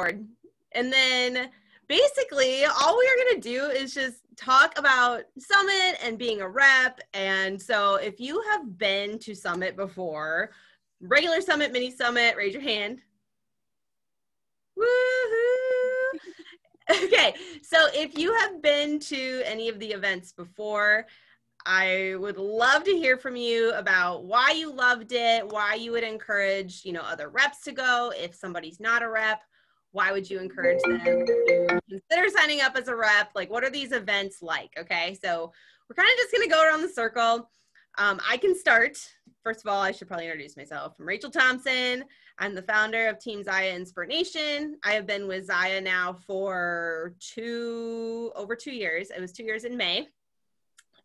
And then basically all we are going to do is just talk about Summit and being a rep. And so if you have been to Summit before, regular Summit, mini Summit, raise your hand. Woohoo! Okay, so if you have been to any of the events before, I would love to hear from you about why you loved it, why you would encourage, other reps to go. If somebody's not a rep, why would you encourage them to consider signing up as a rep? Like, what are these events like? Okay, so we're kind of just going to go around the circle. I can start. First of all, I should probably introduce myself. I'm Rachel Thompson. I'm the founder of Team ZYIA InspirNATION. I have been with ZYIA now for over 2 years. It was 2 years in May.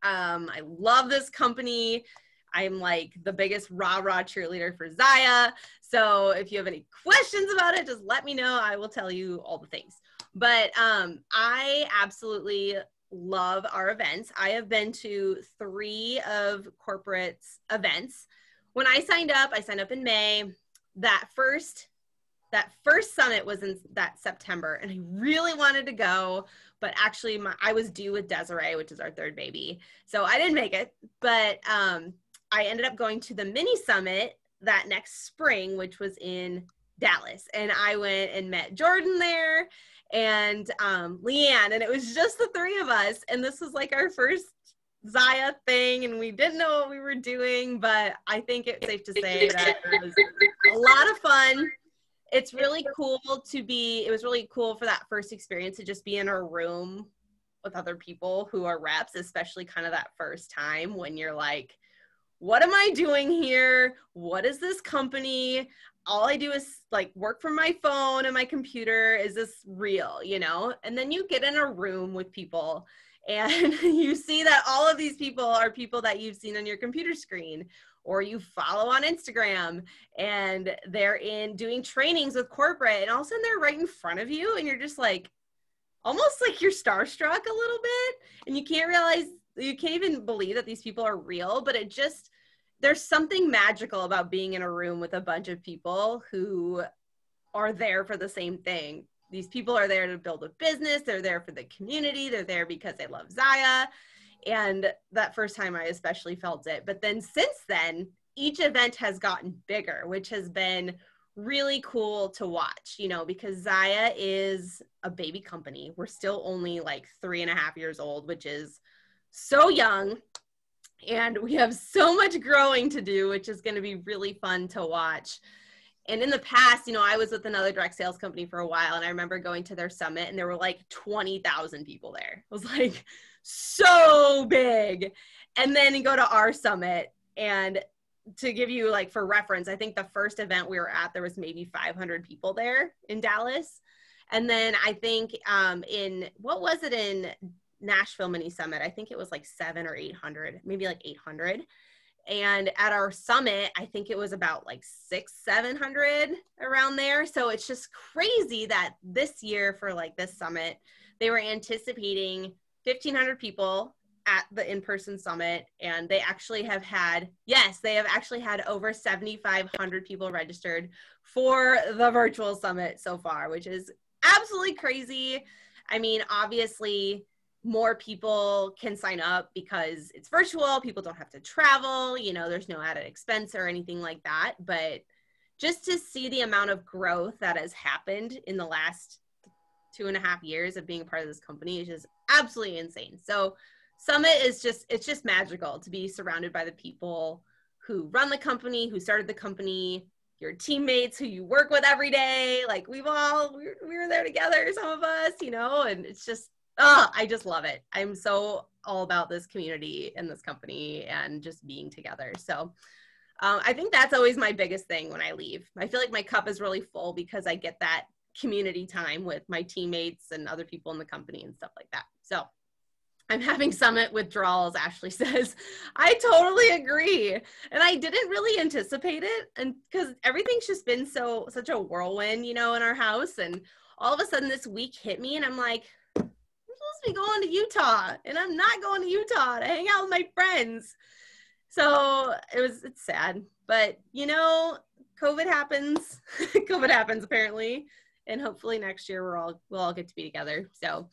I love this company. I'm like the biggest rah-rah cheerleader for ZYIA. So if you have any questions about it, just let me know. I will tell you all the things. But I absolutely love our events. I have been to 3 of corporate's events. When I signed up in May. That first summit was in that September, and I really wanted to go, but actually I was due with ZYIA, which is our 3rd baby. So I didn't make it, but I ended up going to the mini summit that next spring, which was in Dallas. And I went and met Jordan there and Leanne, and it was just the 3 of us. And this was like our first ZYIA thing, and we didn't know what we were doing, but I think it's safe to say that it was a lot of fun. It's really cool it was really cool for that first experience to just be in a room with other people who are reps, especially kind of that first time when you're like, what am I doing here? What is this company? All I do is like work from my phone and my computer. Is this real, And then you get in a room with people and you see that all of these people are people that you've seen on your computer screen or you follow on Instagram, and they're doing trainings with corporate, and all of a sudden they're right in front of you, and you're just like, almost like you're starstruck a little bit, and you can't even believe that these people are real, but there's something magical about being in a room with a bunch of people who are there for the same thing. These people are there to build a business. They're there for the community. They're there because they love ZYIA. And that first time I especially felt it. But then since then, each event has gotten bigger, which has been really cool to watch, because ZYIA is a baby company. We're still only like 3.5 years old, which is so young. And we have so much growing to do, which is going to be really fun to watch. And in the past, I was with another direct sales company for a while, and I remember going to their summit, and there were like 20,000 people there. It was like so big. And then you go to our summit, and to give you like for reference, I think the first event we were at, there was maybe 500 people there in Dallas. And then I think in Nashville mini summit, I think it was like 700 or 800, maybe like 800. And at our summit, I think it was about like 600-700 around there. So it's just crazy that this year for like this summit, they were anticipating 1,500 people at the in-person summit. And they actually have had over 7,500 people registered for the virtual summit so far, which is absolutely crazy. I mean, obviously, more people can sign up because it's virtual. People don't have to travel, there's no added expense or anything like that. But just to see the amount of growth that has happened in the last 2.5 years of being a part of this company is just absolutely insane. So Summit is it's just magical to be surrounded by the people who run the company, who started the company, your teammates who you work with every day. Like we were there together, some of us, and it's just, I just love it. I'm so all about this community and this company and just being together. So I think that's always my biggest thing when I leave. I feel like my cup is really full because I get that community time with my teammates and other people in the company and stuff like that. So I'm having summit withdrawals, Ashley says. I totally agree. And I didn't really anticipate it, and because everything's just been such a whirlwind, in our house. And all of a sudden this week hit me and I'm like, supposed to be going to Utah, and I'm not going to Utah to hang out with my friends. So it's sad, but COVID happens. COVID happens apparently, and hopefully next year we'll all get to be together. So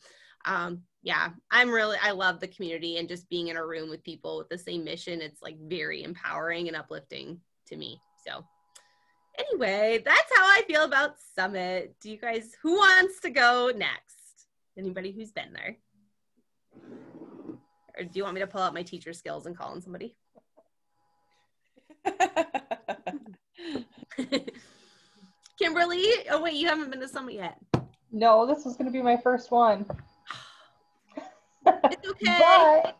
yeah, I love the community and just being in a room with people with the same mission. It's like very empowering and uplifting to me. So anyway, that's how I feel about Summit. Do you guys, who wants to go next? Anybody who's been there? Or do you want me to pull out my teacher skills and call on somebody? Kimberly? Oh wait, you haven't been to Summit yet. No, this was going to be my first one. It's okay.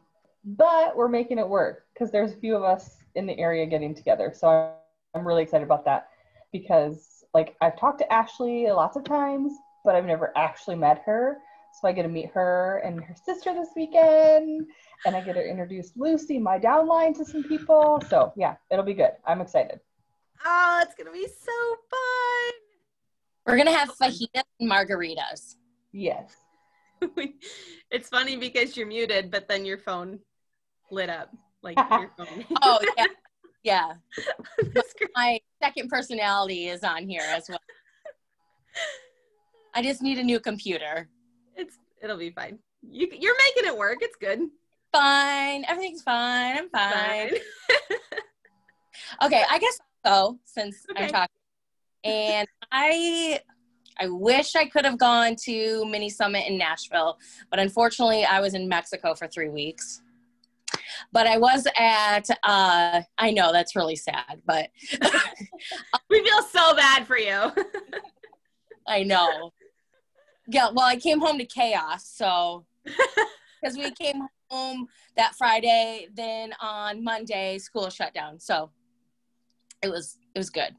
But we're making it work because there's a few of us in the area getting together. So I'm really excited about that because like I've talked to Ashley lots of times, but I've never actually met her. So I get to meet her and her sister this weekend, and I get to introduce Lucy, my downline, to some people. So yeah, it'll be good. I'm excited. Oh, it's going to be so fun. We're going to have fajitas and margaritas. Yes. It's funny because you're muted, but then your phone lit up. Like your phone. Oh, yeah. Yeah. My second personality is on here as well. I just need a new computer. It'll be fine. You're making it work. It's good. Fine. Everything's fine. I'm fine. Okay, I guess I'll go since I'm talking. And I wish I could have gone to Mini Summit in Nashville, but unfortunately I was in Mexico for 3 weeks. But I was at, I know that's really sad, but. We feel so bad for you. I know. Yeah, well, I came home to chaos, so. Because we came home that Friday, then on Monday, school shut down, so. It was good.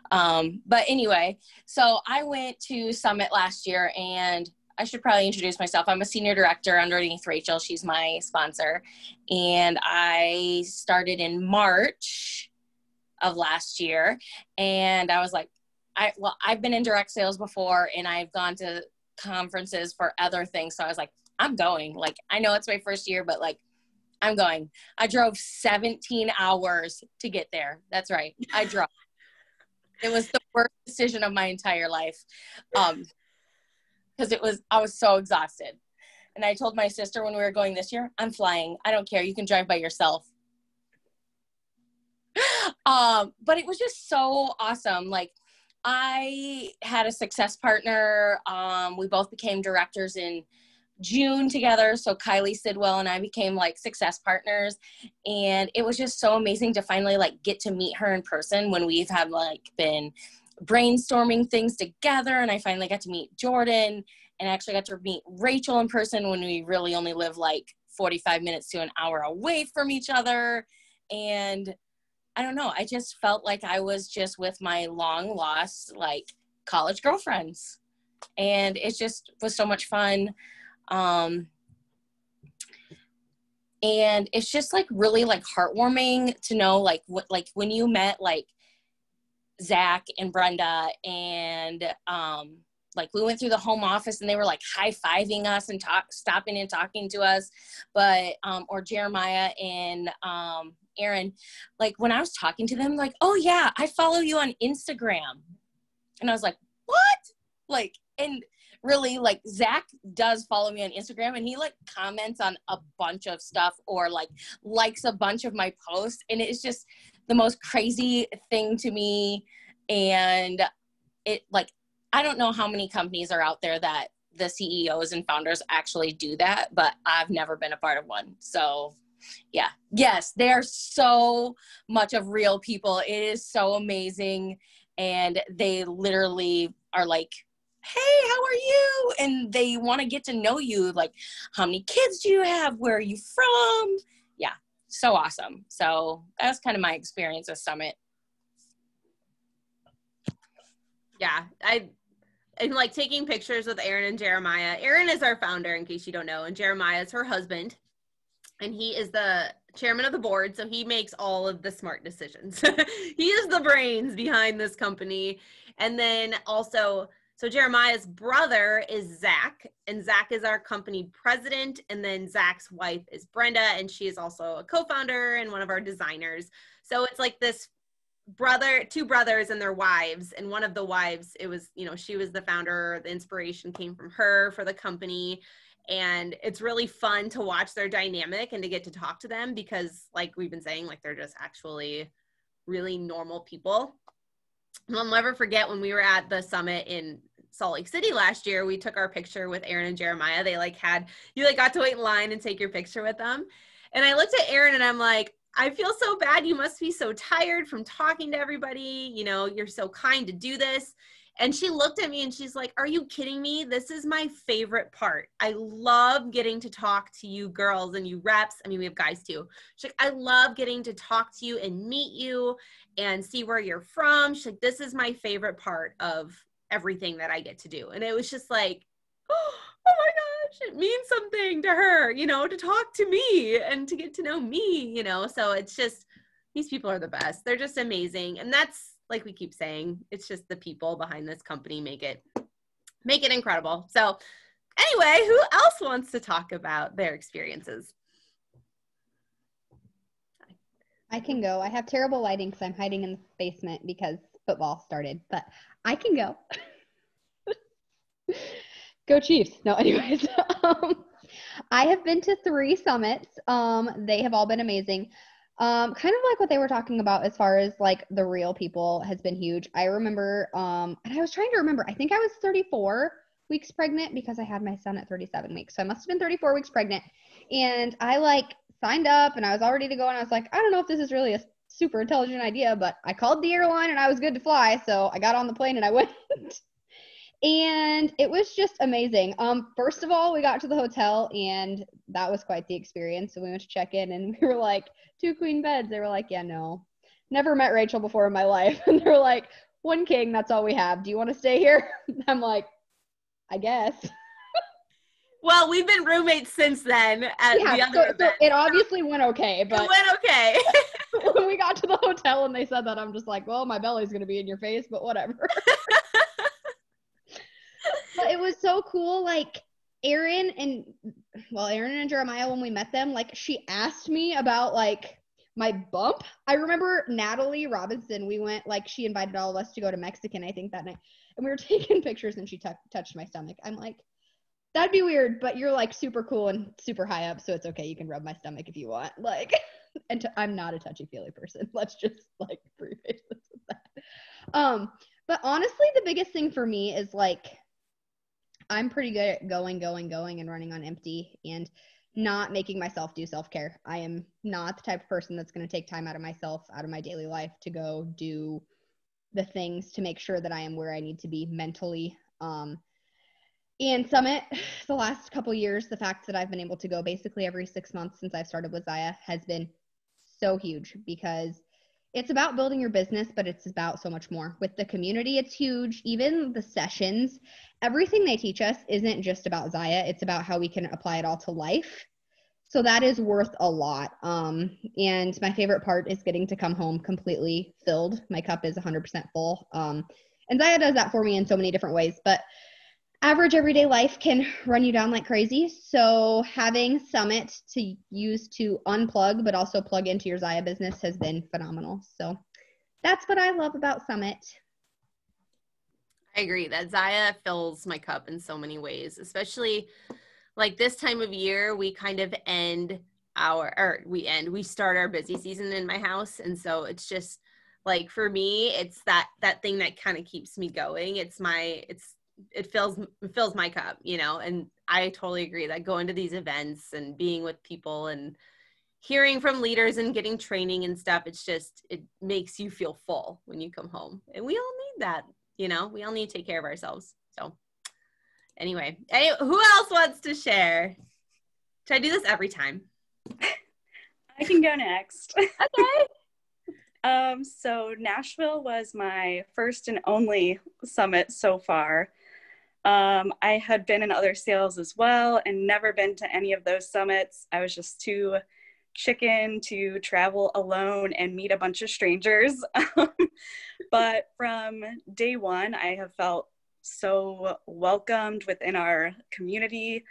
But anyway, so I went to Summit last year, and I should probably introduce myself. I'm a senior director underneath Rachel. She's my sponsor. And I started in March of last year. And I was like, I've been in direct sales before, and I've gone to conferences for other things. So I was like, I'm going. Like, I know it's my first year, but like, I'm going. I drove 17 hours to get there. That's right. I drove. It was the worst decision of my entire life. Because I was so exhausted. And I told my sister when we were going this year, I'm flying. I don't care. You can drive by yourself. But it was just so awesome. Like, I had a success partner. We both became directors in June together. So Kylie Sidwell and I became like success partners, and it was just so amazing to finally like get to meet her in person when we've had like been brainstorming things together. And I finally got to meet Jordan, and I actually got to meet Rachel in person when we really only live like 45 minutes to an hour away from each other. And I don't know, I just felt like I was just with my long lost like college girlfriends, and it just was so much fun. And it's just like really like heartwarming to know like what, like when you met like Zach and Brenda, and like we went through the home office and they were like high-fiving us and stopping and talking to us, but or Jeremiah and Aaron, like when I was talking to them, like, oh yeah, I follow you on Instagram. And I was like, what? Like, and really, like, Zach does follow me on Instagram, and he like comments on a bunch of stuff or like likes a bunch of my posts, and it's just the most crazy thing to me. And it, like, I don't know how many companies are out there that the CEOs and founders actually do that, but I've never been a part of one. So yeah, yes, they're so much of real people. It is so amazing. And they literally are like, hey, how are you? And they want to get to know you. Like, how many kids do you have? Where are you from? Yeah, so awesome. So that's kind of my experience with Summit. Yeah, and like taking pictures with Aaron and Jeremiah. Aaron is our founder, in case you don't know, and Jeremiah is her husband. And he is the chairman of the board, so he makes all of the smart decisions. He is the brains behind this company. And then also, so Jeremiah's brother is Zach, and Zach is our company president. And then Zach's wife is Brenda, and she is also a co-founder and one of our designers. So it's like this two brothers and their wives, and one of the wives, it was, you know, she was the founder, the inspiration came from her for the company. And it's really fun to watch their dynamic and to get to talk to them, because like we've been saying, like they're just actually really normal people. And I'll never forget when we were at the summit in Salt Lake City last year, we took our picture with Aaron and Jeremiah. They like you like got to wait in line and take your picture with them. And I looked at Aaron and I'm like, I feel so bad. You must be so tired from talking to everybody. You know, you're so kind to do this. And she looked at me and she's like, are you kidding me? This is my favorite part. I love getting to talk to you girls and you reps. I mean, we have guys too. She's like, I love getting to talk to you and meet you and see where you're from. She's like, this is my favorite part of everything that I get to do. And it was just like, oh my gosh, it means something to her, you know, to talk to me and to get to know me, you know. So it's just, these people are the best. They're just amazing. And that's, like we keep saying, it's just the people behind this company make it incredible. So anyway, who else wants to talk about their experiences? I can go. I have terrible lighting because I'm hiding in the basement because football started, but I can go. Go Chiefs. No, anyways. I have been to 3 summits. They have all been amazing. Kind of like what they were talking about as far as like the real people has been huge. I remember, and I was trying to remember, I think I was 34 weeks pregnant because I had my son at 37 weeks. So I must have been 34 weeks pregnant. And I like signed up and I was all ready to go. And I was like, I don't know if this is really a super intelligent idea, but I called the airline and I was good to fly. So I got on the plane and I went. And it was just amazing. First of all, we got to the hotel and that was quite the experience. So we went to check in and we were like, 2 queen beds. They were like, yeah, no, never met Rachel before in my life. And they were like, 1 king, that's all we have. Do you want to stay here? I'm like, I guess. Well, we've been roommates since then at the other event. So it obviously went okay, but it went okay. When we got to the hotel and they said that, I'm just like, well, my belly's going to be in your face, but whatever. But it was so cool. Like Aaron and Jeremiah, when we met them, like she asked me about like my bump. I remember Natalie Robinson, we went, like she invited all of us to go to Mexican, I think that night. And we were taking pictures and she touched my stomach. I'm like, that'd be weird, but you're like super cool and super high up. So it's okay. You can rub my stomach if you want. Like, and I'm not a touchy-feely person. Let's just like preface this with that. But honestly, the biggest thing for me is like, I'm pretty good at going and running on empty and not making myself do self-care. I am not the type of person that's going to take time out of myself, out of my daily life to go do the things to make sure that I am where I need to be mentally. And Summit, the last couple years, the fact that I've been able to go basically every 6 months since I've started with ZYIA has been so huge because it's about building your business, but it's about so much more. With the community, it's huge. Even the sessions, everything they teach us isn't just about ZYIA. It's about how we can apply it all to life. So that is worth a lot. And my favorite part is getting to come home completely filled. My cup is 100% full. And ZYIA does that for me in so many different ways. But average everyday life can run you down like crazy. So having Summit to use to unplug, but also plug into your ZYIA business has been phenomenal. So that's what I love about Summit. I agree that ZYIA fills my cup in so many ways, especially like this time of year, we kind of we start our busy season in my house. And so it's just like, for me, it's that thing that kind of keeps me going. It fills my cup, you know, and I totally agree that going to these events and being with people and hearing from leaders and getting training and stuff, it makes you feel full when you come home. And we all need that, you know, we all need to take care of ourselves. So anyway, who else wants to share? Should I do this every time? I can go next. Okay. So Nashville was my first and only summit so far. I had been in other sales as well and never been to any of those summits. I was just too chicken to travel alone and meet a bunch of strangers. But from day one, I have felt so welcomed within our community.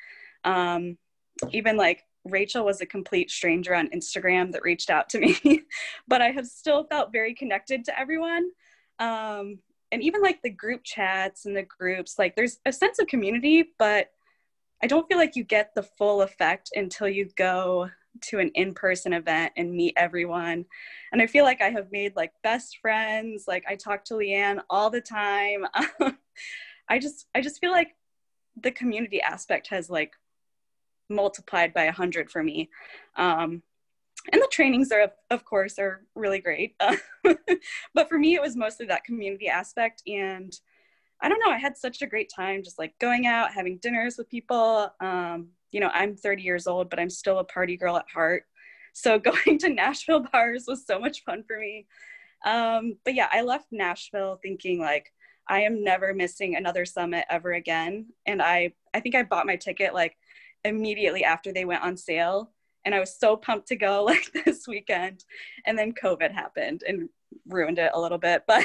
Even like Rachel was a complete stranger on Instagram that reached out to me, but I have still felt very connected to everyone. And even like the group chats and the groups, like there's a sense of community, but I don't feel like you get the full effect until you go to an in-person event and meet everyone. And I feel like I have made like best friends. Like I talk to Leanne all the time. I just feel like the community aspect has like multiplied by 100 for me. And the trainings are, of course, are really great. But for me, it was mostly that community aspect. And I don't know, I had such a great time just like going out, having dinners with people. You know, I'm 30 years old, but I'm still a party girl at heart. So going to Nashville bars was so much fun for me. But yeah, I left Nashville thinking like, I am never missing another summit ever again. And I think I bought my ticket like immediately after they went on sale. And I was so pumped to go like this weekend. And then COVID happened and ruined it a little bit, but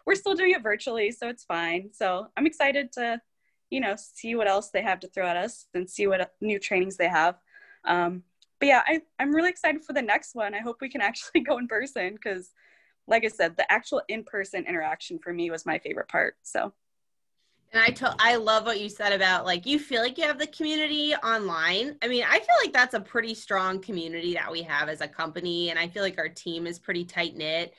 we're still doing it virtually, so it's fine. So I'm excited to, you know, see what else they have to throw at us and see what new trainings they have. But yeah, I'm really excited for the next one. I hope we can actually go in person because, like I said, the actual in-person interaction for me was my favorite part. So. And I love what you said about like, you feel like you have the community online. I mean, I feel like that's a pretty strong community that we have as a company. And I feel like our team is pretty tight knit,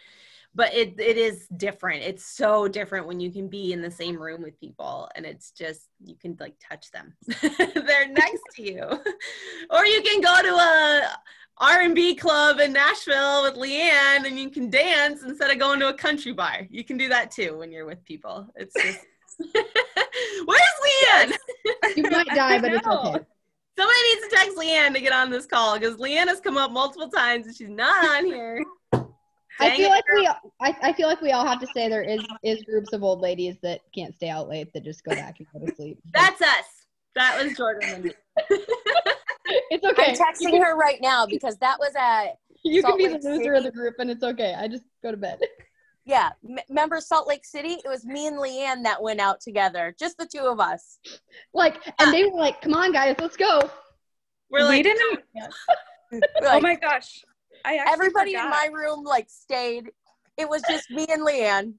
but it is different. It's so different when you can be in the same room with people and it's just, you can like touch them. They're next to you. Or you can go to a R&B club in Nashville with Leanne and you can dance instead of going to a country bar. You can do that too when you're with people. It's just, where's Leanne? You might die, but it's okay. Somebody needs to text Leanne to get on this call because Leanne has come up multiple times and she's not on here. I feel like we all have to say there is groups of old ladies that can't stay out late that just go back and go to sleep. That's us. That was Jordan and me. It's okay. I'm texting her right now because that was at You Salt can be Lake the loser City. of the group and it's okay. I just go to bed. Yeah, remember Salt Lake City? It was me and Leanne that went out together, just the two of us. Like, and they were like, "Come on, guys, let's go." We're like, we didn't. Oh my gosh! Everybody in my room like stayed. It was just me and Leanne.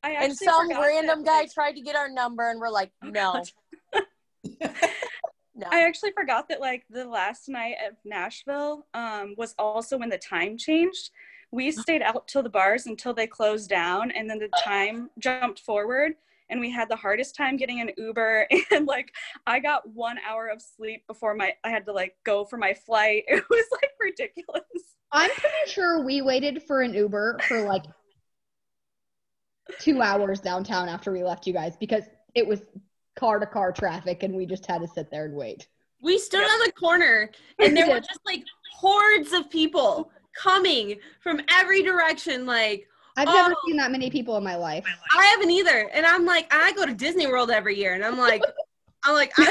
And some random guy tried to get our number, and we're like, no. No. I actually forgot that like the last night of Nashville was also when the time changed. We stayed out till the bars until they closed down, and then the time jumped forward, and we had the hardest time getting an Uber. And like I got 1 hour of sleep before I had to like go for my flight. It was like ridiculous. I'm pretty sure we waited for an Uber for like 2 hours downtown after we left you guys because it was car to car traffic and we just had to sit there and wait. We stood on the corner and there were just like hordes of people coming from every direction. Like, I've never seen that many people in my life. I haven't either. And I'm like, I go to Disney World every year and I'm like, who are they? Why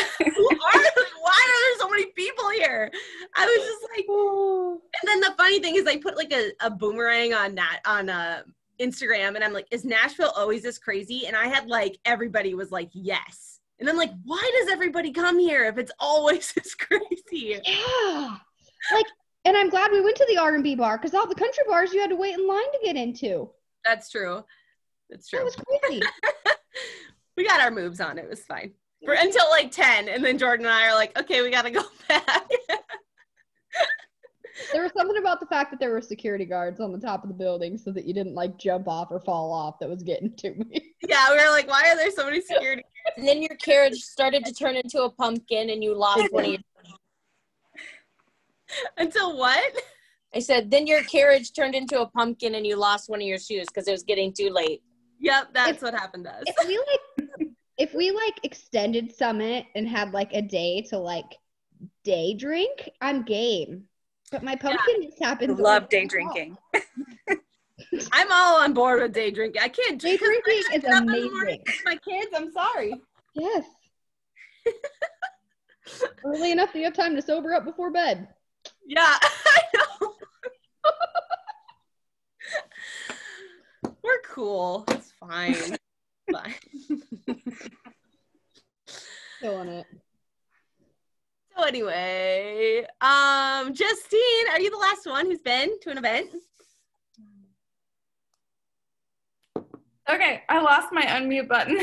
are there so many people here? I was just like, and then the funny thing is I put like a boomerang on Instagram and I'm like, is Nashville always this crazy? And I had like, everybody was like, yes. And I'm like, why does everybody come here if it's always this crazy? Yeah. Like, and I'm glad we went to the R&B bar because all the country bars you had to wait in line to get into. That's true. That's true. That was crazy. We got our moves on. It was fine. Until like 10. And then Jordan and I are like, okay, we got to go back. There was something about the fact that there were security guards on the top of the building so that you didn't like jump off or fall off that was getting to me. Yeah, we were like, why are there so many security guards? And then your carriage started to turn into a pumpkin and you lost one of your... Until what? I said, then your carriage turned into a pumpkin and you lost one of your shoes because it was getting too late. Yep, that's what happened to us. If we extended Summit and had like a day to like day drink, I'm game. But my pumpkin just happens. Love day drinking. I'm all on board with day drinking. I can't day drinking is amazing. My kids, I'm sorry. Yes. Early enough that you have time to sober up before bed. Yeah, I know. We're cool. It's fine. Fine. Killing it. So anyway, Justine, are you the last one who's been to an event? Okay, I lost my unmute button.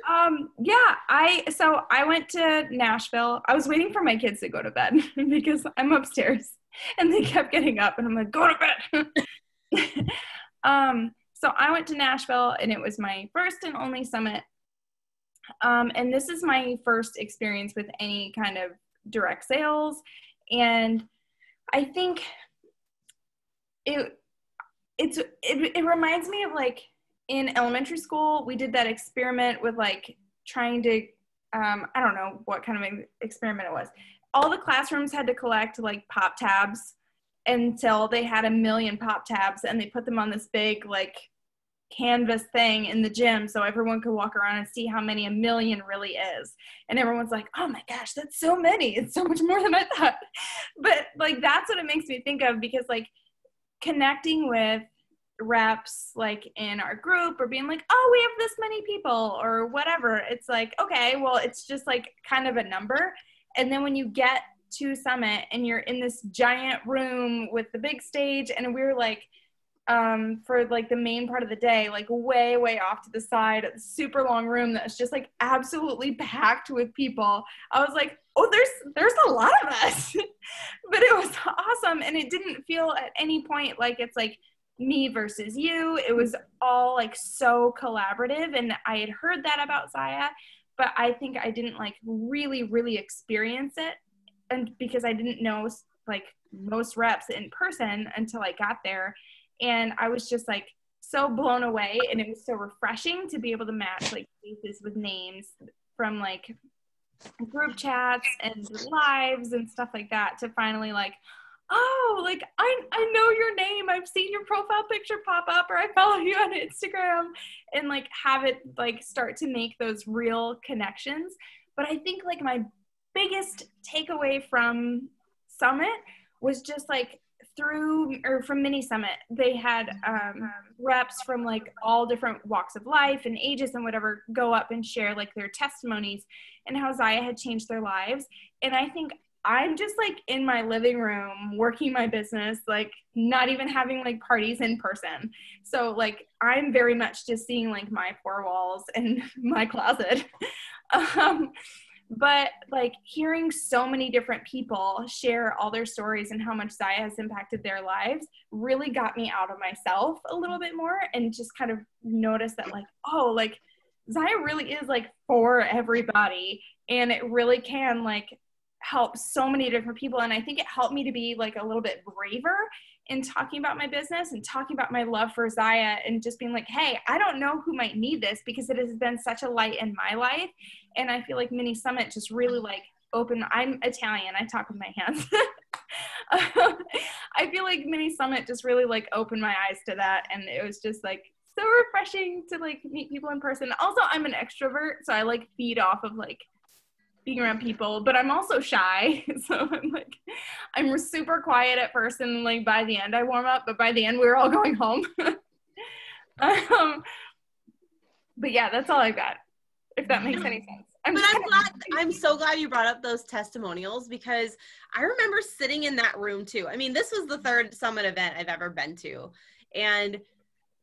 I went to Nashville. I was waiting for my kids to go to bed because I'm upstairs and they kept getting up and I'm like, go to bed. So I went to Nashville and it was my first and only summit. And this is my first experience with any kind of direct sales. And I think it reminds me of like in elementary school, we did that experiment with like trying to, I don't know what kind of experiment it was. All the classrooms had to collect like pop tabs until they had 1 million pop tabs, and they put them on this big like canvas thing in the gym so everyone could walk around and see how many 1 million really is. And everyone's like, oh my gosh, that's so many. It's so much more than I thought. But like, that's what it makes me think of, because like connecting with reps like in our group or being like, oh, we have this many people or whatever, it's like, okay, well, it's just like kind of a number. And then when you get to Summit and you're in this giant room with the big stage, and we're like for like the main part of the day, like way off to the side, a super long room that's just like absolutely packed with people, I was like, oh, there's a lot of us. But it was awesome, and it didn't feel at any point like it's like me versus you. It was all like so collaborative, and I had heard that about ZYIA, but I think I didn't like really experience it, and because I didn't know like most reps in person until I got there. And I was just like so blown away, and it was so refreshing to be able to match like faces with names from like group chats and lives and stuff like that, to finally like, oh, like I know your name, I've seen your profile picture pop up, or I follow you on Instagram, and like have it like start to make those real connections. But I think like my biggest takeaway from Summit was just like from Mini Summit, they had reps from like all different walks of life and ages and whatever go up and share like their testimonies and how ZYIA had changed their lives. And I think I'm just like in my living room working my business, like not even having like parties in person. So like I'm very much just seeing like my four walls and my closet. But like hearing so many different people share all their stories and how much ZYIA has impacted their lives really got me out of myself a little bit more, and just kind of noticed that like, oh, like ZYIA really is like for everybody, and it really can like help so many different people. And I think it helped me to be like a little bit braver in talking about my business and talking about my love for ZYIA, and just being like, hey, I don't know who might need this, because it has been such a light in my life. And I feel like Mini Summit just really like I'm Italian, I talk with my hands. I feel like Mini Summit just really like opened my eyes to that. And it was just like so refreshing to like meet people in person. Also, I'm an extrovert, so I like feed off of like being around people, but I'm also shy. So I'm super quiet at first, and like by the end I warm up, but by the end we were all going home. But yeah, that's all I've got, if that makes any sense. I'm so glad you brought up those testimonials, because I remember sitting in that room too. I mean, this was the third Summit event I've ever been to. And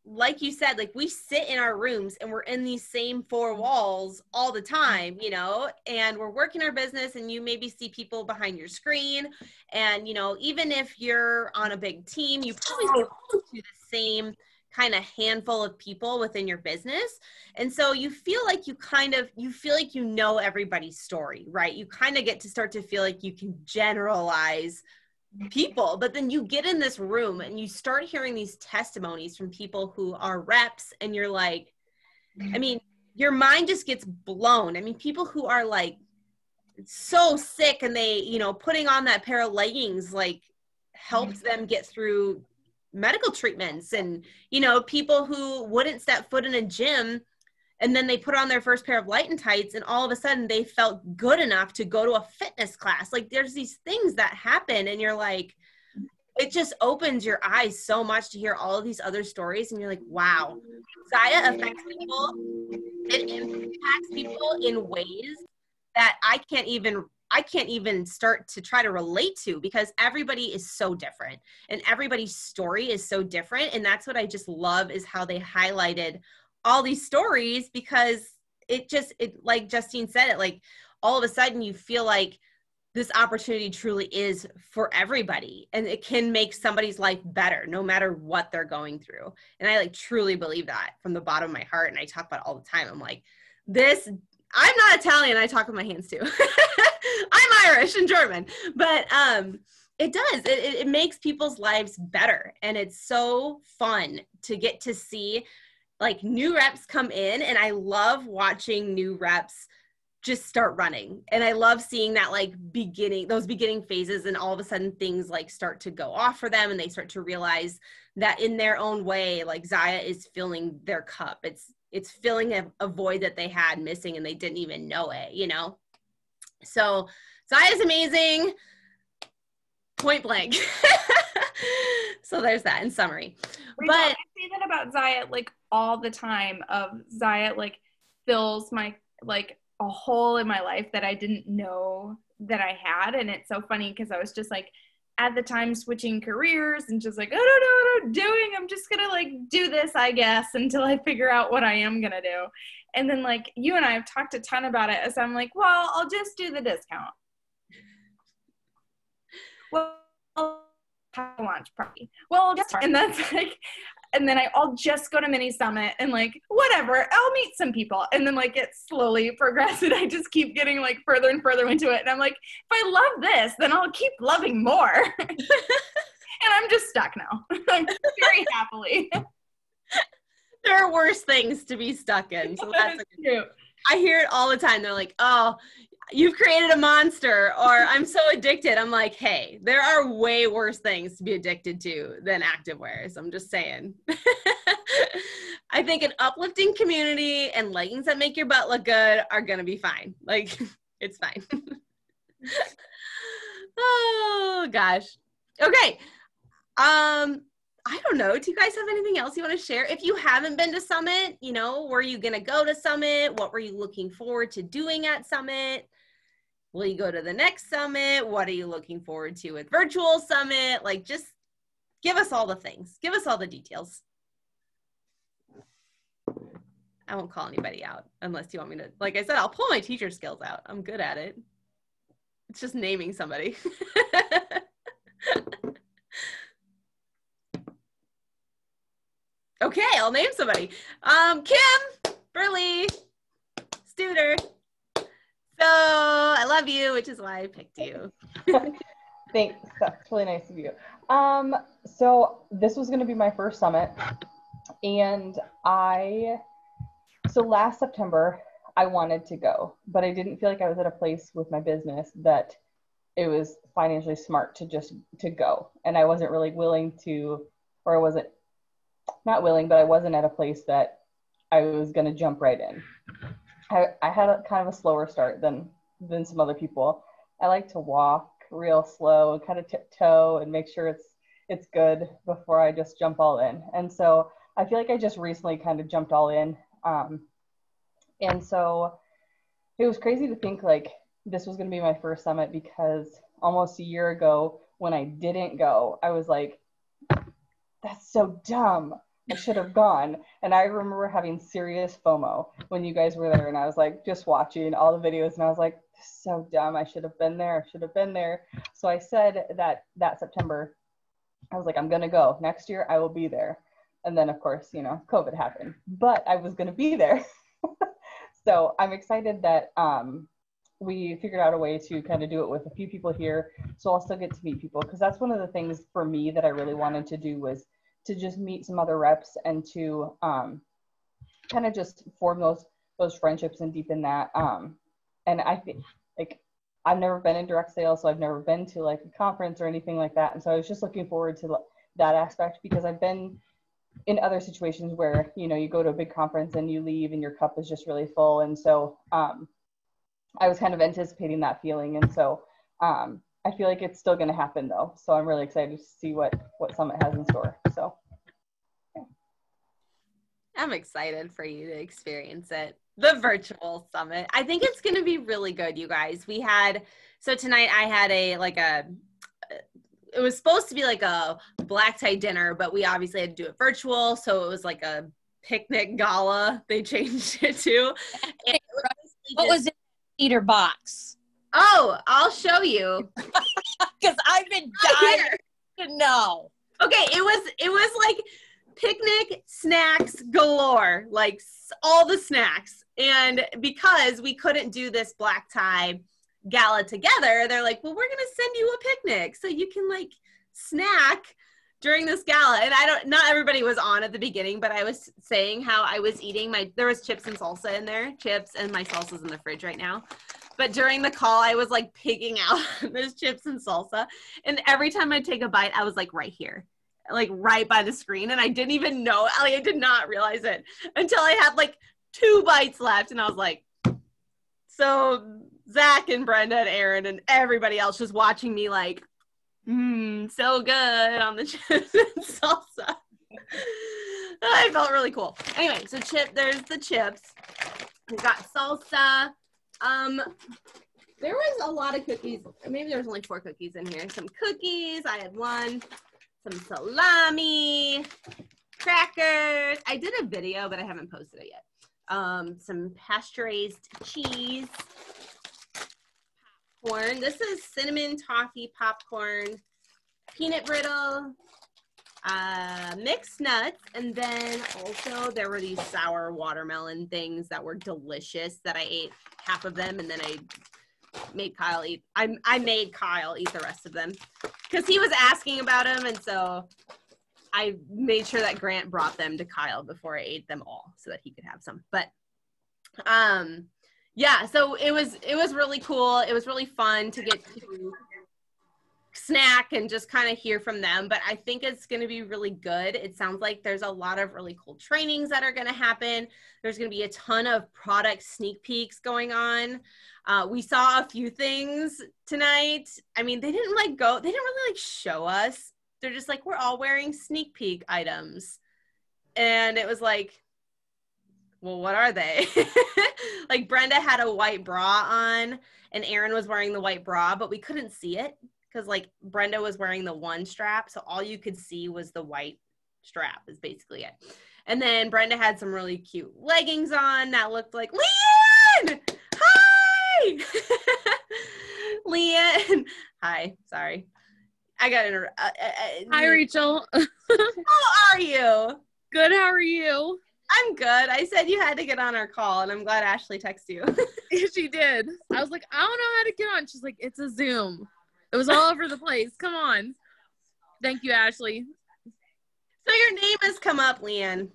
like you said, like we sit in our rooms and we're in these same four walls all the time, you know, and we're working our business, and you maybe see people behind your screen. And, you know, even if you're on a big team, you probably see the same kind of handful of people within your business. And so you feel like you know everybody's story, right? You kind of get to start to feel like you can generalize people. But then you get in this room and you start hearing these testimonies from people who are reps, and you're like, I mean, your mind just gets blown. I mean, people who are like so sick, and they, you know, putting on that pair of leggings like helps them get through medical treatments. And, you know, people who wouldn't step foot in a gym, and then they put on their first pair of light and tights, and all of a sudden they felt good enough to go to a fitness class. Like there's these things that happen, and you're like, it just opens your eyes so much to hear all of these other stories. And you're like, wow, ZYIA affects people. It impacts people in ways that I can't even start to try to relate to, because everybody is so different and everybody's story is so different. And that's what I just love, is how they highlighted all these stories, because it like Justine said, it like all of a sudden you feel like this opportunity truly is for everybody, and it can make somebody's life better no matter what they're going through. And I like truly believe that from the bottom of my heart. And I talk about it all the time. I'm like, I'm not Italian. I talk with my hands too. I'm Irish and German, but it does. It makes people's lives better. And it's so fun to get to see like new reps come in. And I love watching new reps just start running. And I love seeing that like those beginning phases, and all of a sudden things like start to go off for them, and they start to realize that in their own way, like ZYIA is filling their cup. It's filling a void that they had missing and they didn't even know it, you know? So ZYIA is amazing, point blank. So there's that in summary. Rachel, But I say that about ZYIA like all the time. Of ZYIA like fills my like a hole in my life that I didn't know that I had. And it's so funny because I was just like at the time switching careers and just like, I don't know what I'm doing. I'm just gonna like do this, I guess, until I figure out what I am gonna do. And then like you and I have talked a ton about it, as I'm like, well, I'll just do the discount. Well, launch party. Well, just, and that's like, and then I'll just go to Mini Summit and like, whatever, I'll meet some people. And then like it slowly progressed, and I just keep getting like further and further into it. And I'm like, if I love this, then I'll keep loving more. And I'm just stuck now. Very happily. there are worse things to be stuck in. So that's true. I hear it all the time. They're like, oh, you've created a monster, or I'm so addicted. I'm like, hey, there are way worse things to be addicted to than activewear. So I'm just saying. I think an uplifting community and leggings that make your butt look good are going to be fine. Like, it's fine. Oh, gosh. Okay. I don't know. Do you guys have anything else you want to share? If you haven't been to Summit, you know, were you going to go to Summit? What were you looking forward to doing at Summit? Will you go to the next Summit? What are you looking forward to at Virtual Summit? Like, just give us all the things. Give us all the details. I won't call anybody out unless you want me to. Like I said, I'll pull my teacher skills out. I'm good at it. It's just naming somebody. Okay, I'll name somebody. Kim, Burley, Studer. So I love you, which is why I picked you. Thanks. That's really nice of you. So this was going to be my first summit, and so last September I wanted to go, but I didn't feel like I was at a place with my business that it was financially smart to go, and I wasn't really willing to, or I wasn't not willing, but I wasn't at a place that I was going to jump right in. I had a kind of a slower start than some other people. I like to walk real slow and kind of tiptoe and make sure it's good before I just jump all in. And so I feel like I just recently kind of jumped all in. And so it was crazy to think like this was going to be my first summit, because almost a year ago when I didn't go, I was like, that's so dumb. I should have gone. And I remember having serious FOMO when you guys were there, and I was like just watching all the videos, and I was like, this is so dumb. I should have been there. I should have been there. So I said that September, I was like, I'm going to go. Next year I will be there. And then of course, you know, COVID happened, but I was going to be there. So I'm excited that we figured out a way to kind of do it with a few people here. So I'll still get to meet people, because that's one of the things for me that I really wanted to do, was to just meet some other reps and to kind of just form those friendships and deepen that. And I think like I've never been in direct sales, so I've never been to like a conference or anything like that. And so I was just looking forward to that aspect, because I've been in other situations where, you know, you go to a big conference and you leave and your cup is just really full. And so I was kind of anticipating that feeling. And so I feel like it's still going to happen though. So I'm really excited to see what Summit has in store. So yeah. I'm excited for you to experience it. The virtual summit. I think it's going to be really good, you guys. So tonight I had it was supposed to be like a black tie dinner, but we obviously had to do it virtual. So it was like a picnic gala. They changed it to. And what was in the cedar box? Oh, I'll show you. Because I've been dying to know. Okay, it was like picnic snacks galore, like all the snacks. And because we couldn't do this black tie gala together, they're like, well, we're going to send you a picnic so you can like snack during this gala. And not everybody was on at the beginning, but I was saying how I was eating there was chips and salsa in there, chips, and my salsa's in the fridge right now. But during the call, I was like picking out those chips and salsa. And every time I take a bite, I was like right here, like right by the screen. And I didn't even know, I did not realize it until I had like 2 bites left. And I was like, so Zach and Brenda and Aaron and everybody else just watching me like, so good on the chips and salsa. I felt really cool. Anyway, so there's the chips. We've got salsa. There was a lot of cookies. Maybe there was only 4 cookies in here. Some cookies. I had 1. Some salami, crackers. I did a video, but I haven't posted it yet. Some pasteurized cheese. Popcorn. This is cinnamon toffee popcorn, peanut brittle, mixed nuts, and then also there were these sour watermelon things that were delicious that I ate half of them, and then I made Kyle eat. I made Kyle eat the rest of them because he was asking about them, and so I made sure that Grant brought them to Kyle before I ate them all so that he could have some. But yeah, so it was really cool. It was really fun to get to snack and just kind of hear from them, but I think it's going to be really good. It sounds like there's a lot of really cool trainings that are going to happen. There's going to be a ton of product sneak peeks going on. We saw a few things tonight. I mean, they didn't really like show us. They're just like, we're all wearing sneak peek items. And it was like, well, what are they? Like Brenda had a white bra on and Aaron was wearing the white bra, but we couldn't see it because like Brenda was wearing the one strap. So all you could see was the white strap is basically it. And then Brenda had some really cute leggings on that looked like, Leanne! Hi! Leanne! Hi, sorry. I got Hi, Rachel. How are you? Good, how are you? I'm good. I said you had to get on our call, and I'm glad Ashley texted you. She did. I was like, I don't know how to get on. She's like, it's a Zoom. It was all over the place. Come on. Thank you, Ashley. So your name has come up, Leanne.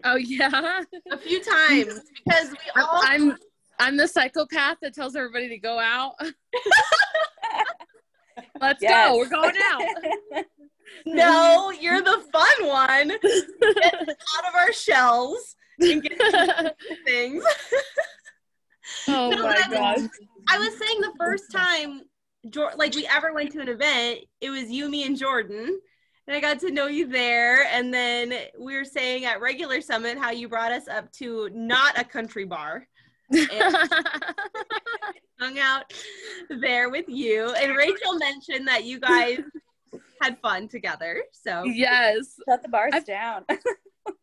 Oh, yeah? A few times, because we all... I'm the psychopath that tells everybody to go out. Let's Yes. go. We're going out. No, you're the fun one. Get out of our shells and get to things. Oh No, my gosh. I was saying the first time like we ever went to an event, it was you, me, and Jordan. And I got to know you there. And then we were saying at Regular Summit how you brought us up to not a country bar. And hung out there with you. And Rachel mentioned that you guys had fun together. So Yes. Shut the bars down.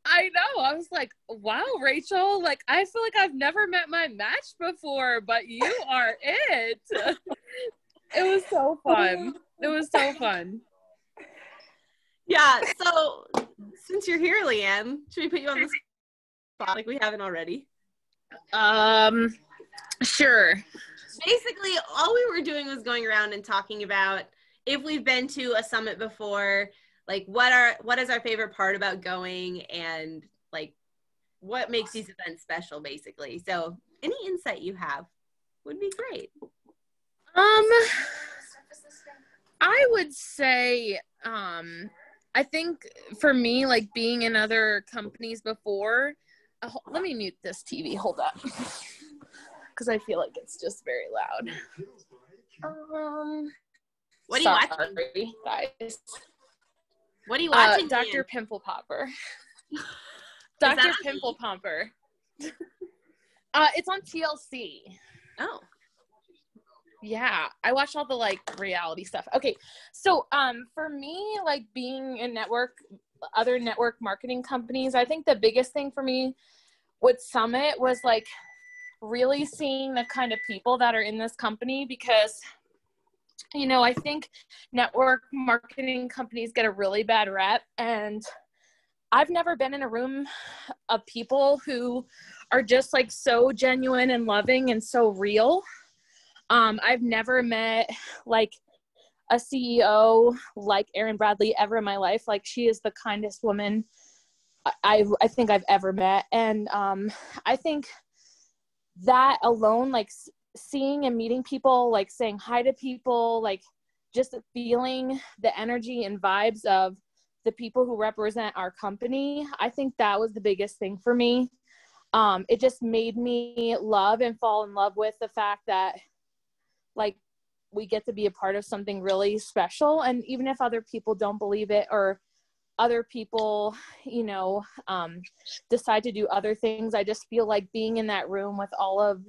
I know. I was like, wow, Rachel, like, I feel like I've never met my match before, but you are it. It was so fun. It was so fun. yeah. So since you're here, Leanne, should we put you on the spot like we haven't already? Sure. Basically, all we were doing was going around and talking about if we've been to a summit before, like what is our favorite part about going, and like what makes these events special, basically. So any insight you have would be great. I would say, I think for me, like being in other companies before, let me mute this TV. Hold up. Because I feel like it's just very loud. What are you watching? Sorry, guys. What are you watching? Dr. Pimple Popper. Dr. Pimple Popper. It's on TLC. Oh. Yeah, I watch all the like reality stuff. Okay, so for me, like being in other network marketing companies, I think the biggest thing for me with Summit was like really seeing the kind of people that are in this company, because you know, I think network marketing companies get a really bad rep, and I've never been in a room of people who are just like so genuine and loving and so real. I've never met like a CEO like Erin Bradley ever in my life. Like, she is the kindest woman I think I've ever met. And I think that alone, like seeing and meeting people, like saying hi to people, like just feeling the energy and vibes of the people who represent our company, I think that was the biggest thing for me. It just made me love and fall in love with the fact that like we get to be a part of something really special. And even if other people don't believe it, or other people, you know, decide to do other things, I just feel like being in that room with all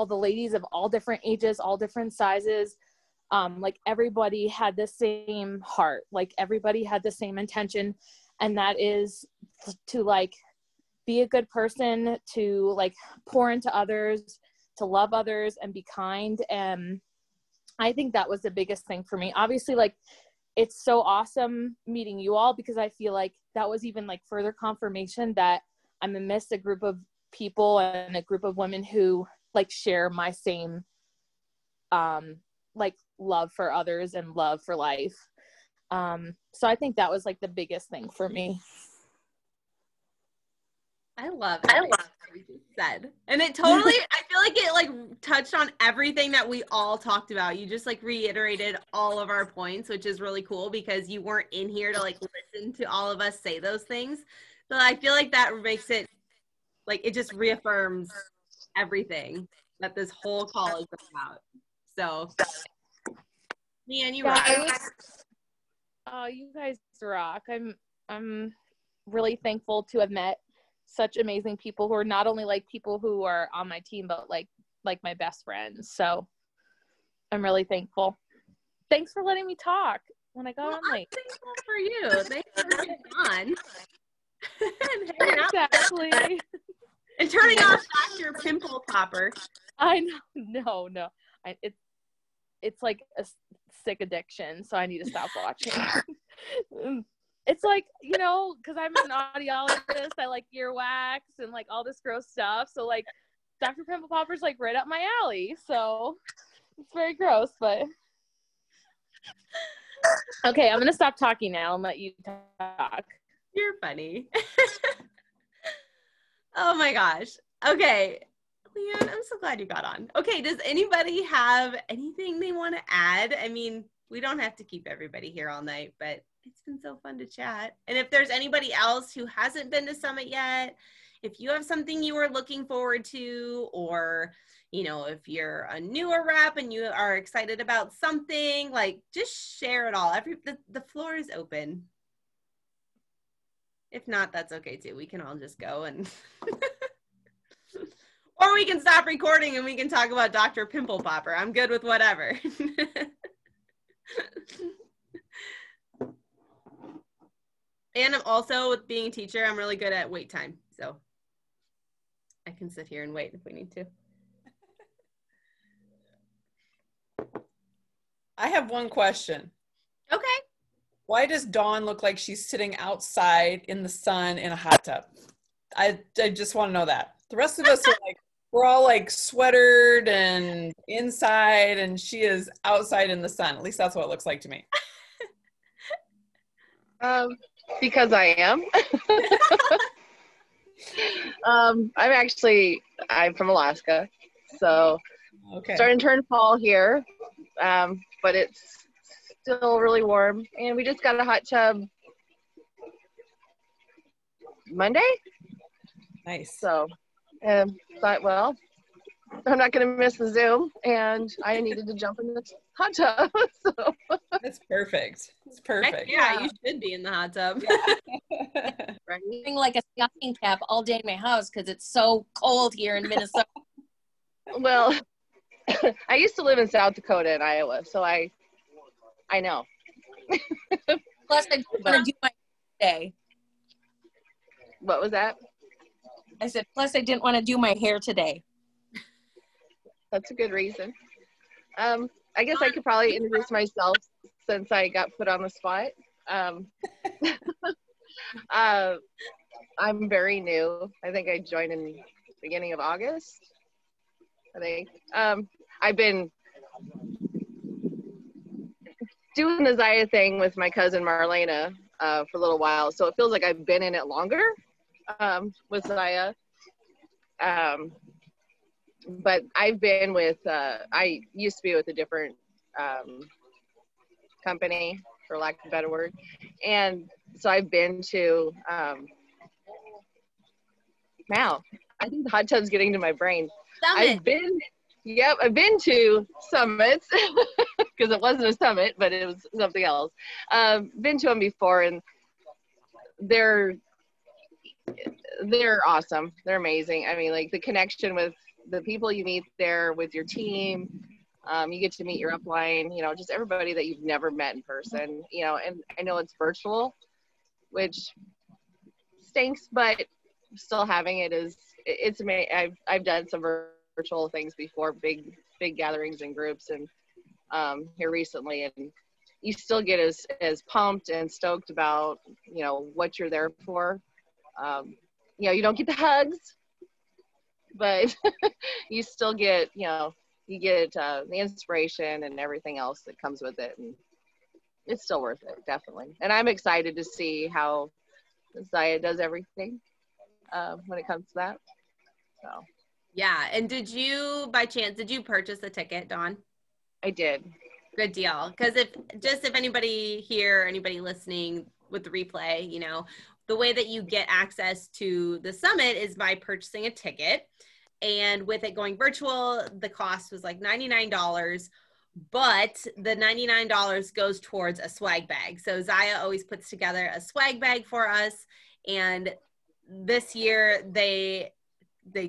the ladies of all different ages, all different sizes, like everybody had the same heart, like everybody had the same intention. And that is to like be a good person, to like pour into others, to love others and be kind. And I think that was the biggest thing for me. Obviously, like it's so awesome meeting you all, because I feel like that was even like further confirmation that I'm amidst a group of people and a group of women who like share my same like love for others and love for life. So I think that was like the biggest thing for me. I love everything you just said. And it totally, I feel like it like touched on everything that we all talked about. You just like reiterated all of our points, which is really cool because you weren't in here to like listen to all of us say those things. So I feel like that makes it like, it just reaffirms everything that this whole call is about. So, Leanne, you rock. Oh, you guys rock. I'm really thankful to have met such amazing people who are not only like people who are on my team, but like my best friends. So I'm really thankful. Thanks for letting me talk when I got on late. I'm thankful for you. Thanks for getting on. And hanging out. Exactly. And turning off Dr. Pimple Popper. I know. No. It's like a sick addiction, so I need to stop watching. It's like, you know, because I'm an audiologist, I like earwax and like all this gross stuff. So like Dr. Pimple Popper's like right up my alley. So it's very gross, but okay, I'm gonna stop talking now and let you talk. You're funny. Oh my gosh. Okay. Leanne, I'm so glad you got on. Okay, does anybody have anything they want to add? I mean, we don't have to keep everybody here all night, but it's been so fun to chat. And if there's anybody else who hasn't been to Summit yet, if you have something you are looking forward to, or, you know, if you're a newer rep and you are excited about something, like just share it all. The floor is open. If not, that's okay too. We can all just go and or we can stop recording and we can talk about Dr. Pimple Popper. I'm good with whatever. And I'm also, with being a teacher, I'm really good at wait time. So I can sit here and wait if we need to. I have one question. Okay. Why does Dawn look like she's sitting outside in the sun in a hot tub? I just want to know that. The rest of us are like, we're all like sweatered and inside, and she is outside in the sun. At least that's what it looks like to me. Because I am. I'm from Alaska, so Okay. starting to turn fall here, but it's still really warm, and we just got a hot tub Monday. Nice. So thought, well, I'm not going to miss the Zoom, and I needed to jump in the hot tub. So. That's perfect. It's perfect. Heck yeah, you should be in the hot tub. Right? Wearing like a stocking cap all day in my house because it's so cold here in Minnesota. Well, I used to live in South Dakota and Iowa, so I know. Plus, I don't want to do my day. What was that? I said, plus I didn't want to do my hair today. That's a good reason. I guess I could probably introduce myself since I got put on the spot. I'm very new. I think I joined in the beginning of August. I think. I've been doing the ZYIA thing with my cousin Marlena for a little while, so it feels like I've been in it longer with ZYIA. But I've been with, I used to be with a different company, for lack of a better word. And so I've been to, now, I think the hot tub's getting to my brain. Summit. I've been to summits, because it wasn't a summit, but it was something else. Been to them before, and they're awesome. They're amazing. I mean, like the connection with the people you meet there, with your team, you get to meet your upline, you know, just everybody that you've never met in person, you know. And I know it's virtual, which stinks, but still having it it's amazing. I've done some virtual things before, big gatherings and groups, and here recently, and you still get as pumped and stoked about, you know, what you're there for. You know, you don't get the hugs, but you still get, you know, you get the inspiration and everything else that comes with it, and it's still worth it, definitely. And I'm excited to see how ZYIA does everything when it comes to that. So. Yeah, and did you purchase the ticket, Dawn? I did. Good deal. Because if anybody here, anybody listening with the replay, you know, the way that you get access to the summit is by purchasing a ticket. And with it going virtual, the cost was like $99, but the $99 goes towards a swag bag. So ZYIA always puts together a swag bag for us. And this year they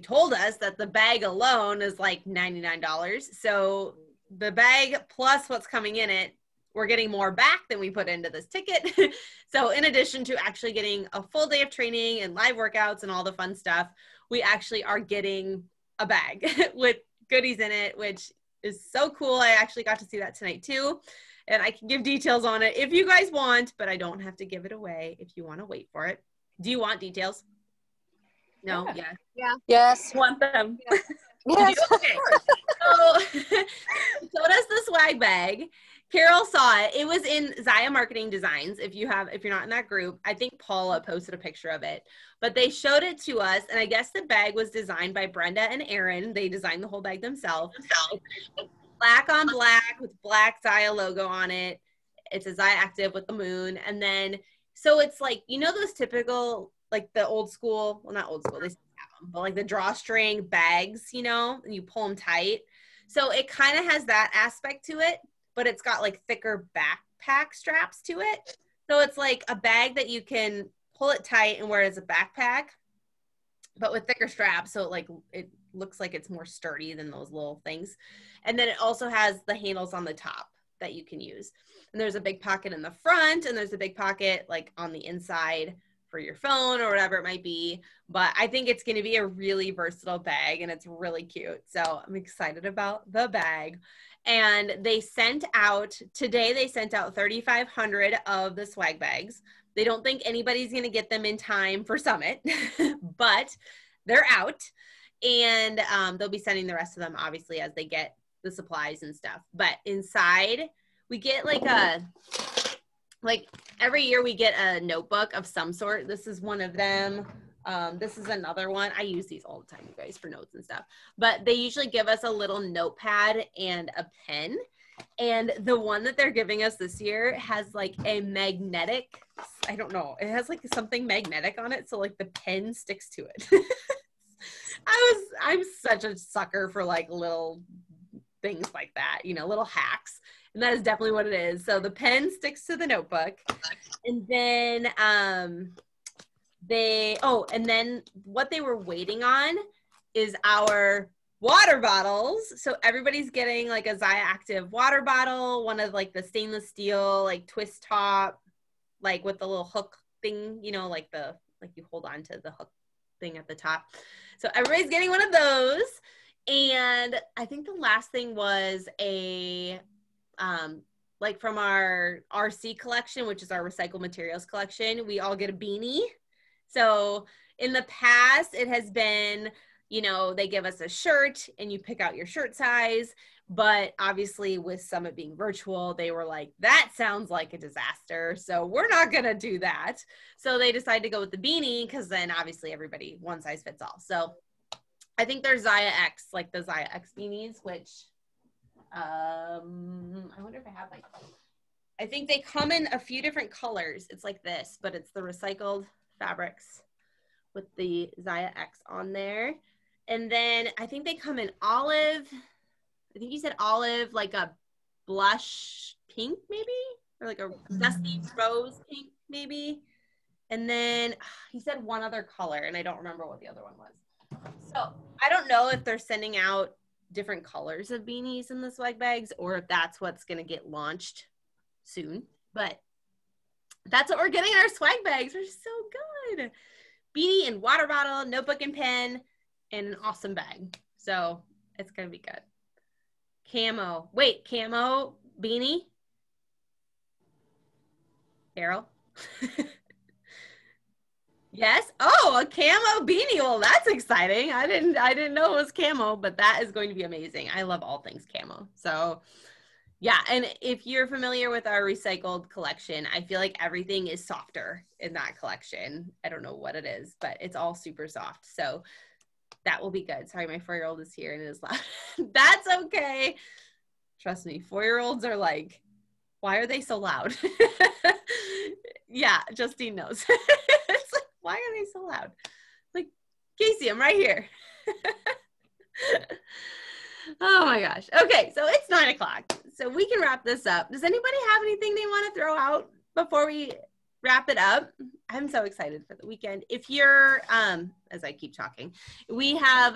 told us that the bag alone is like $99. So the bag plus what's coming in it, we're getting more back than we put into this ticket. So in addition to actually getting a full day of training and live workouts and all the fun stuff, we actually are getting a bag with goodies in it, which is so cool. I actually got to see that tonight too. And I can give details on it if you guys want, but I don't have to give it away if you want to wait for it. Do you want details? No? Yeah. Yes. Want them. Yeah. Yes. Okay. So does the swag bag. Carol saw it. It was in ZYIA Marketing Designs. If you're not in that group, I think Paula posted a picture of it, but they showed it to us. And I guess the bag was designed by Brenda and Aaron. They designed the whole bag themselves. Black on black with black ZYIA logo on it. It's a ZYIA Active with the moon. And then, so it's like, you know, those typical, like the old school, well, not old school, they still have them, but like the drawstring bags, you know, and you pull them tight. So it kind of has that aspect to it, but it's got like thicker backpack straps to it. So it's like a bag that you can pull it tight and wear it as a backpack, but with thicker straps. So it looks like it's more sturdy than those little things. And then it also has the handles on the top that you can use. And there's a big pocket in the front, and there's a big pocket like on the inside for your phone or whatever it might be. But I think it's going to be a really versatile bag, and it's really cute. So I'm excited about the bag. And today they sent out 3,500 of the swag bags. They don't think anybody's going to get them in time for Summit, but they're out. And they'll be sending the rest of them, obviously, as they get the supplies and stuff. But inside, we get like every year we get a notebook of some sort. This is one of them. This is another one. I use these all the time, you guys, for notes and stuff. But they usually give us a little notepad and a pen. And the one that they're giving us this year has like a magnetic, I don't know, it has like something magnetic on it. So like the pen sticks to it. I'm such a sucker for like little things like that, you know, little hacks. And that is definitely what it is. So the pen sticks to the notebook. And then and then what they were waiting on is our water bottles. So everybody's getting like a ZYIA Active water bottle, one of like the stainless steel, like twist top, like with the little hook thing, you know, like you hold on to the hook thing at the top. So everybody's getting one of those. And I think the last thing was a, like from our RC collection, which is our recycled materials collection, we all get a beanie. So in the past, it has been, you know, they give us a shirt and you pick out your shirt size. But obviously with Summit being virtual, they were like, that sounds like a disaster. So we're not going to do that. So they decided to go with the beanie because then obviously everybody, one size fits all. So I think there's ZYIA X, like the ZYIA X beanies, which I wonder if I have like, I think they come in a few different colors. It's like this, but it's the recycled fabrics with the ZYIA X on there. And then I think they come in olive. I think you said olive, like a blush pink maybe, or like a dusty rose pink maybe. And then he said one other color and I don't remember what the other one was. So I don't know if they're sending out different colors of beanies in the swag bags or if that's what's going to get launched soon, but that's what we're getting in our swag bags. They're so good. Beanie and water bottle, notebook and pen, and an awesome bag. So it's going to be good. Camo. Wait, camo beanie? Carol? Yes. Oh, a camo beanie. Well, that's exciting. I didn't know it was camo, but that is going to be amazing. I love all things camo. So yeah, and if you're familiar with our recycled collection, I feel like everything is softer in that collection. I don't know what it is, but it's all super soft. So that will be good. Sorry, my 4-year-old is here and it is loud. That's okay. Trust me, 4-year-olds are like, why are they so loud? Yeah, Justine knows. It's like, why are they so loud? Like, Casey, I'm right here. Oh my gosh. Okay, so it's 9 o'clock. So we can wrap this up. Does anybody have anything they want to throw out before we wrap it up? I'm so excited for the weekend. If you're, as I keep talking, we have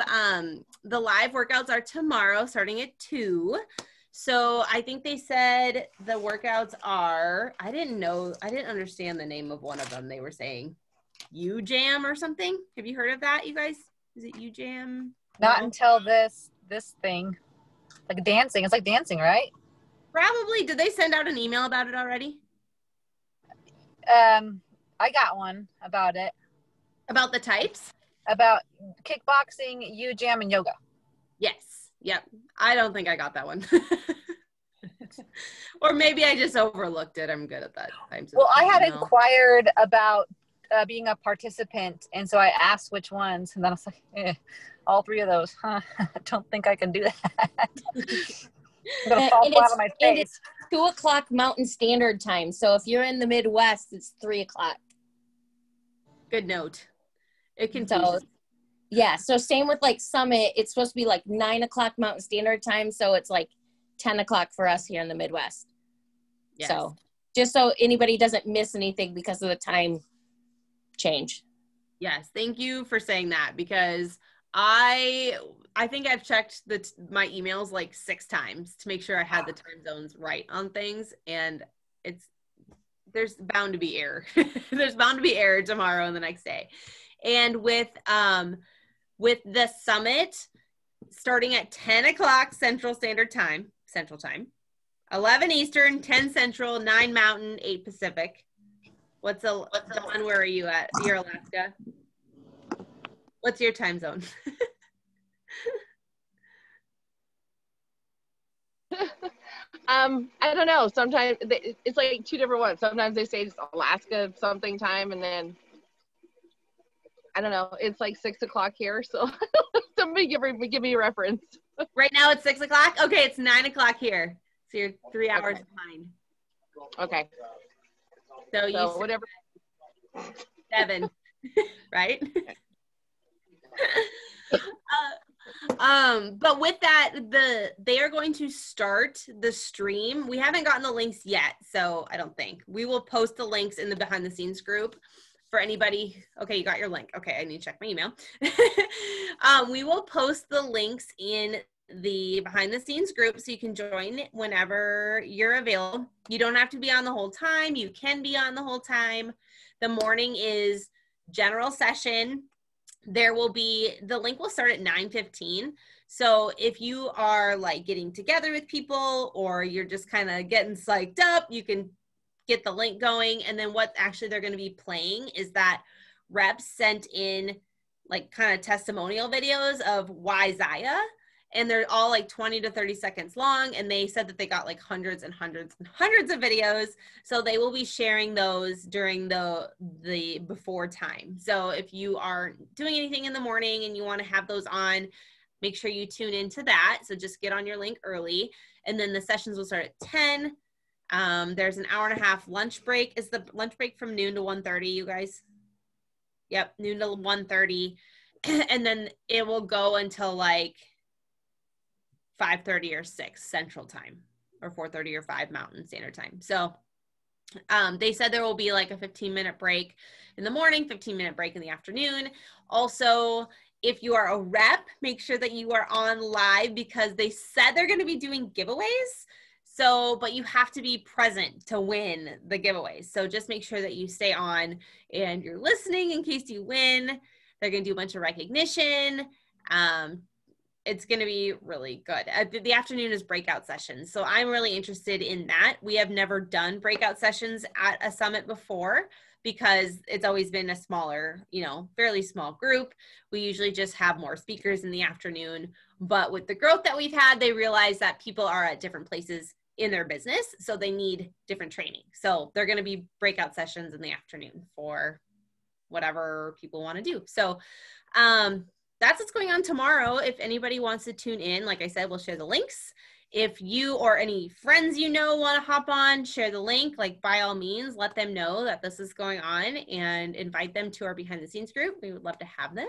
the live workouts are tomorrow starting at 2. So I think they said the workouts are, I didn't understand the name of one of them. They were saying U-Jam or something. Have you heard of that, you guys? Is it U-Jam? Not until this thing. Like dancing. It's like dancing, right? Probably. Did they send out an email about it already? I got one about it. About the types? About kickboxing, U-Jam, and yoga. Yes. Yep. I don't think I got that one. Or maybe I just overlooked it. I'm good at that. Well, I had inquired about being a participant, and so I asked which ones, and then I was like, all 3 of those. Huh? I don't think I can do that. I'm gonna fall flat on my face. It's 2 o'clock Mountain Standard Time. So if you're in the Midwest, it's 3 o'clock. Good note. It can yeah, so same with like Summit, it's supposed to be like 9 o'clock Mountain Standard Time, so it's like 10 o'clock for us here in the Midwest. Yes. So just so anybody doesn't miss anything because of the time change. Yes, thank you for saying that because I think I've checked my emails like 6 times to make sure I had the time zones right on things, and there's bound to be error. There's bound to be error tomorrow and the next day. And with the Summit starting at 10 o'clock Central Time, 11 Eastern, 10 Central, 9 Mountain, 8 Pacific. Dawn, where are you at? You're Alaska. What's your time zone? I don't know. Sometimes it's like 2 different ones. Sometimes they say it's Alaska something time, and then I don't know. It's like 6 o'clock here. So somebody give me a reference. Right now it's 6 o'clock. Okay, it's 9 o'clock here. So you're 3 hours behind. Okay. So you whatever. 7, right? But with that, they are going to start the stream. We haven't gotten the links yet, so I don't think. We will post the links in the behind the scenes group for anybody. Okay, you got your link. Okay, I need to check my email. We will post the links in the behind the scenes group so you can join whenever you're available. You don't have to be on the whole time. You can be on the whole time. The morning is general session. There will be, the link will start at 9:15. So if you are like getting together with people or you're just kind of getting psyched up, you can get the link going. And then what actually they're going to be playing is that reps sent in like kind of testimonial videos of why ZYIA. And they're all like 20 to 30 seconds long. And they said that they got like hundreds and hundreds and hundreds of videos. So they will be sharing those during the before time. So if you are doing anything in the morning and you want to have those on, make sure you tune into that. So just get on your link early. And then the sessions will start at 10. There's an hour and a half lunch break. Is the lunch break from noon to 1:30, you guys? Yep, noon to 1:30. And then it will go until like 5:30 or 6 Central Time, or 4:30 or 5 Mountain Standard Time. So they said there will be like a 15-minute break in the morning, 15-minute break in the afternoon. Also, if you are a rep, make sure that you are on live because they said they're going to be doing giveaways. So, but you have to be present to win the giveaways. So just make sure that you stay on and you're listening in case you win. They're going to do a bunch of recognition. It's going to be really good. The afternoon is breakout sessions. So I'm really interested in that. We have never done breakout sessions at a summit before because it's always been a smaller, fairly small group. We usually just have more speakers in the afternoon. But with the growth that we've had, they realize that people are at different places in their business. So they need different training. So they're going to be breakout sessions in the afternoon for whatever people want to do. So, that's what's going on tomorrow. If anybody wants to tune in, like I said, we'll share the links. If you or any friends want to hop on, share the link, like by all means, let them know that this is going on and invite them to our behind the scenes group. We would love to have them.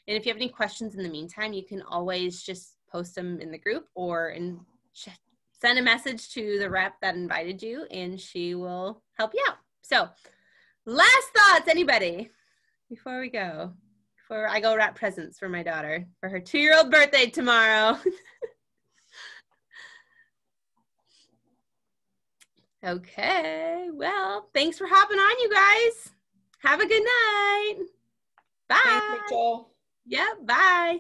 And if you have any questions in the meantime, you can always just post them in the group or send a message to the rep that invited you and she will help you out. So last thoughts, anybody, before we go? Before I go wrap presents for my daughter for her 2-year-old birthday tomorrow. Okay, well, thanks for hopping on, you guys. Have a good night. Bye. Thanks, Rachel. Yep, bye.